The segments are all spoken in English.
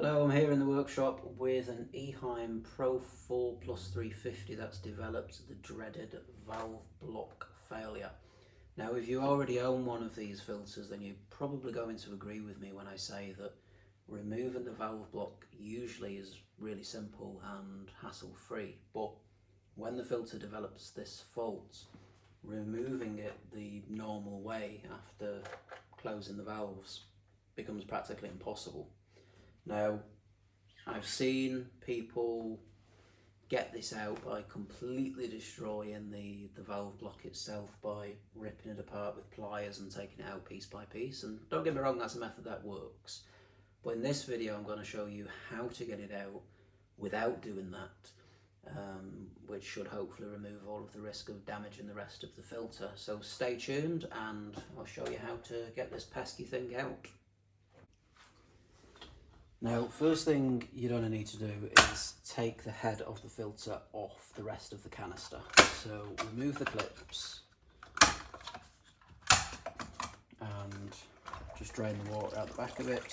Hello, I'm here in the workshop with an Eheim Pro4 plus 350 that's developed the dreaded valve block failure. Now, if you already own one of these filters, then you're probably going to agree with me when I say that removing the valve block usually is really simple and hassle-free. But when the filter develops this fault, removing it the normal way after closing the valves becomes practically impossible. Now, I've seen people get this out by completely destroying the valve block itself by ripping it apart with pliers and taking it out piece by piece. And don't get me wrong, that's a method that works. But in this video, I'm going to show you how to get it out without doing that, which should hopefully remove all of the risk of damaging the rest of the filter. So stay tuned and I'll show you how to get this pesky thing out. Now, first thing you're going to need to do is take the head of the filter off the rest of the canister. So remove the clips and just drain the water out the back of it.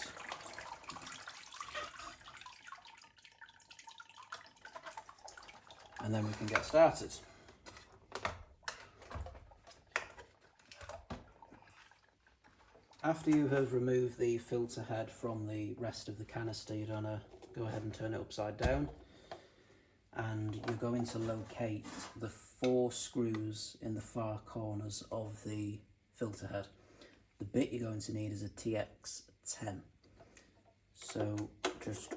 And then we can get started. After you have removed the filter head from the rest of the canister, you're going to go ahead and turn it upside down, and you're going to locate the 4 screws in the far corners of the filter head. The bit you're going to need is a TX10. So just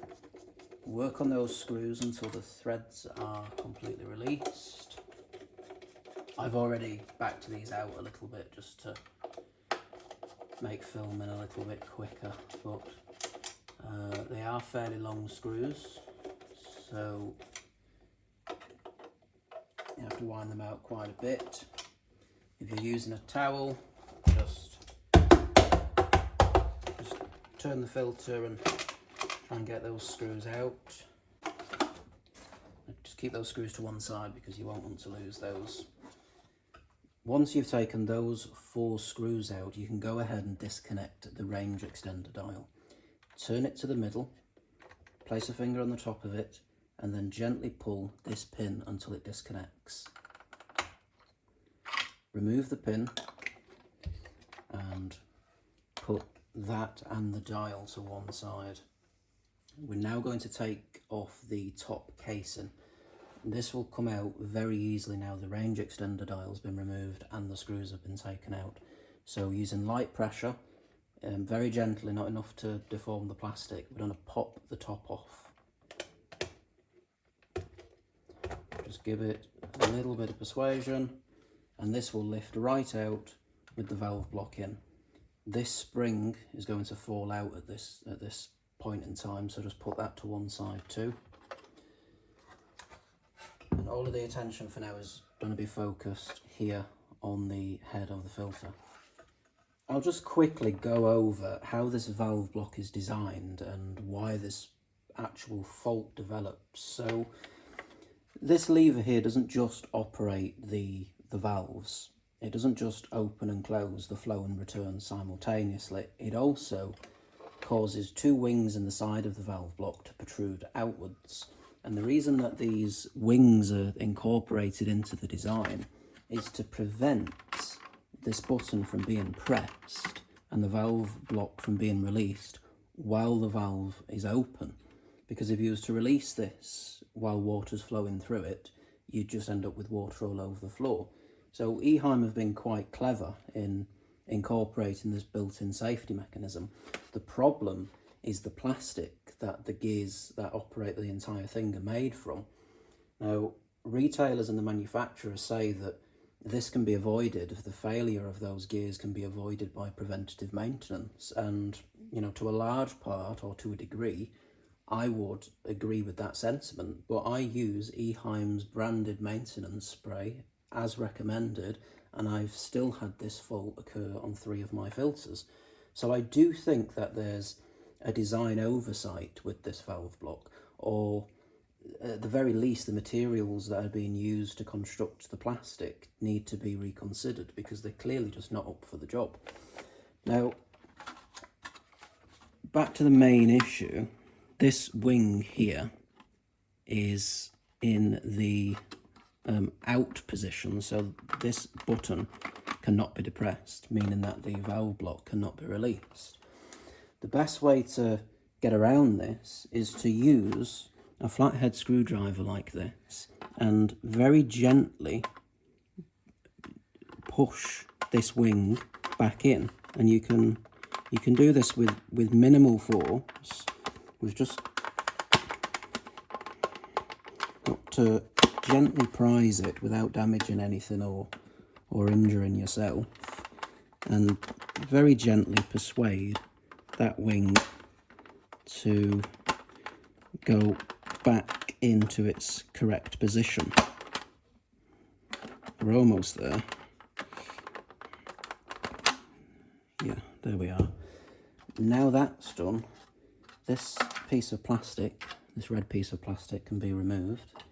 work on those screws until the threads are completely released. I've already backed these out a little bit just to make filming a little bit quicker, but they are fairly long screws, so you have to wind them out quite a bit. If you're using a towel, just turn the filter and try and get those screws out. Just keep those screws to one side because you won't want to lose those. Once you've taken those 4 screws out, you can go ahead and disconnect the range extender dial. Turn it to the middle, place a finger on the top of it, and then gently pull this pin until it disconnects. Remove the pin and put that and the dial to one side. We're now going to take off the top casing. This will come out very easily now the range extender dial has been removed and the screws have been taken out. So using light pressure, very gently, not enough to deform the plastic, we're going to pop the top off. Just give it a little bit of persuasion and this will lift right out with the valve block in. This spring is going to fall out at this point in time, so just put that to one side too. And all of the attention for now is going to be focused here on the head of the filter. I'll just quickly go over how this valve block is designed and why this actual fault develops. So this lever here doesn't just operate the valves. It doesn't just open and close the flow and return simultaneously. It also causes 2 wings in the side of the valve block to protrude outwards. And the reason that these wings are incorporated into the design is to prevent this button from being pressed and the valve block from being released while the valve is open. Because if you was to release this while water's flowing through it, you'd just end up with water all over the floor. So Eheim have been quite clever in incorporating this built-in safety mechanism. The problem is the plastic that the gears that operate the entire thing are made from. Now, retailers and the manufacturers say that this can be avoided, if the failure of those gears can be avoided by preventative maintenance. And, you know, to a large part or to a degree, I would agree with that sentiment, but I use Eheim's branded maintenance spray as recommended, and I've still had this fault occur on 3 of my filters. So I do think that there's a design oversight with this valve block, or at the very least the materials that are being used to construct the plastic need to be reconsidered because they're clearly just not up for the job. Now, back to the main issue, this wing here is in the out position, so this button cannot be depressed, meaning that the valve block cannot be released. The best way to get around this is to use a flathead screwdriver like this and very gently push this wing back in, and you can do this with minimal force. We've just got to gently prise it without damaging anything or injuring yourself, and very gently persuade that wing to go back into its correct position. We're almost there. Yeah, there we are. Now that's done, this piece of plastic, this red piece of plastic, can be removed,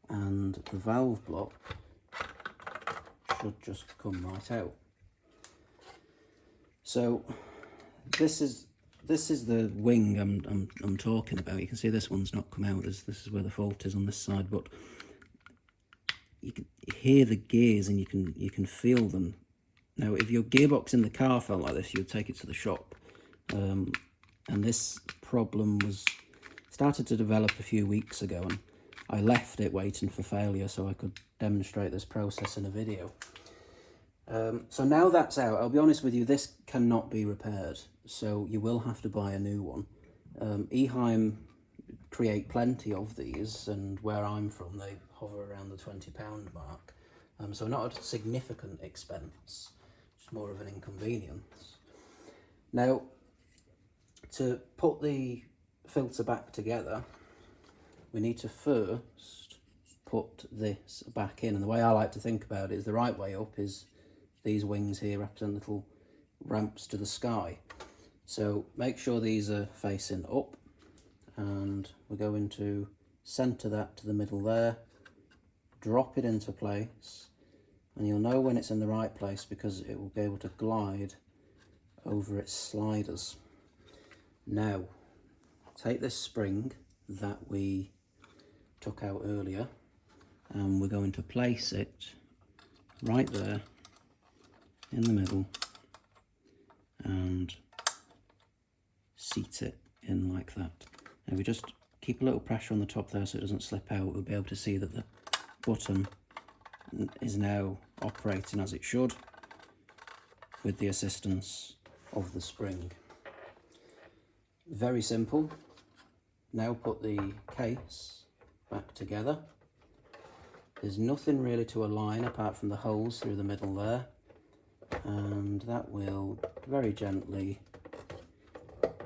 and the valve block should just come right out. So this is the wing I'm talking about. You can see this one's not come out. This is where the fault is on this side, but you can hear the gears and you can feel them. Now, if your gearbox in the car felt like this, you'd take it to the shop. And this problem started to develop a few weeks ago, and I left it waiting for failure so I could demonstrate this process in a video. So now that's out, I'll be honest with you, this cannot be repaired, so you will have to buy a new one. Eheim create plenty of these, and where I'm from they hover around the £20 mark, so not a significant expense, just more of an inconvenience. Now, to put the filter back together, we need to first put this back in, and the way I like to think about it is the right way up is these wings here represent little ramps to the sky. So make sure these are facing up, and we're going to centre that to the middle there, drop it into place, and you'll know when it's in the right place because it will be able to glide over its sliders. Now, take this spring that we took out earlier, and we're going to place it right there in the middle and seat it in like that. Now we just keep a little pressure on the top there so it doesn't slip out. We'll be able to see that the button is now operating as it should with the assistance of the spring. Very simple. Now put the case back together. There's nothing really to align apart from the holes through the middle there, and that will very gently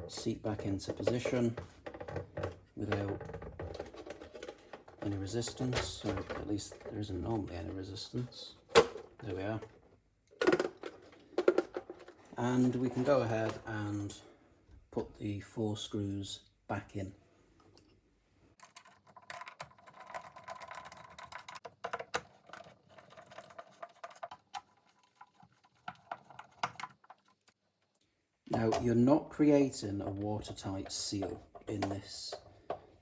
seat back into position without any resistance, or at least there isn't normally any resistance. There we are. And we can go ahead and put the 4 screws back in. Now, you're not creating a watertight seal in this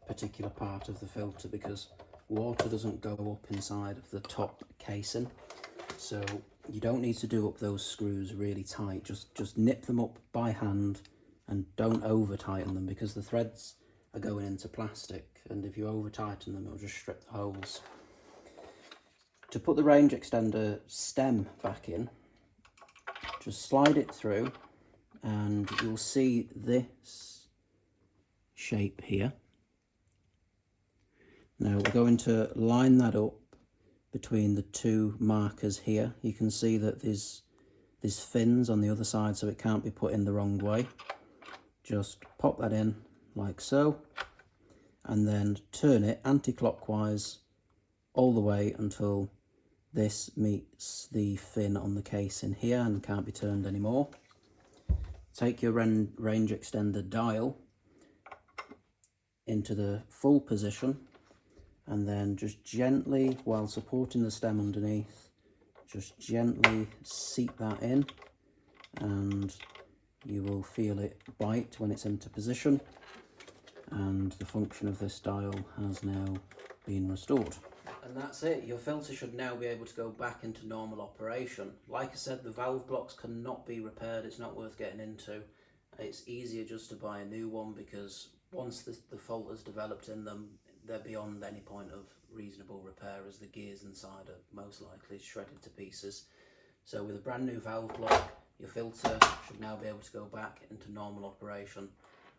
particular part of the filter because water doesn't go up inside of the top casing, so you don't need to do up those screws really tight. Just nip them up by hand and don't over tighten them because the threads are going into plastic, and if you over tighten them it'll just strip the holes. To put the range extender stem back in, just slide it through and you'll see this shape here. Now we're going to line that up between the 2 markers here. You can see that there's fins on the other side, so it can't be put in the wrong way. Just pop that in like so, and then turn it anti-clockwise all the way until this meets the fin on the case in here and can't be turned anymore. Take your range extender dial into the full position, and then just gently, while supporting the stem underneath, just gently seat that in, and you will feel it bite when it's into position. and the function of this dial has now been restored. And that's it, your filter should now be able to go back into normal operation. Like I said, the valve blocks cannot be repaired, it's not worth getting into. It's easier just to buy a new one, because once the fault has developed in them, they're beyond any point of reasonable repair, as the gears inside are most likely shredded to pieces. So with a brand new valve block, your filter should now be able to go back into normal operation.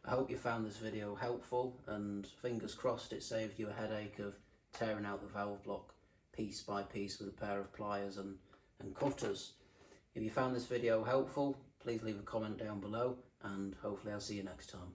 I hope you found this video helpful, and fingers crossed it saved you a headache of tearing out the valve block piece by piece with a pair of pliers and cutters. If you found this video helpful, please leave a comment down below, and hopefully I'll see you next time.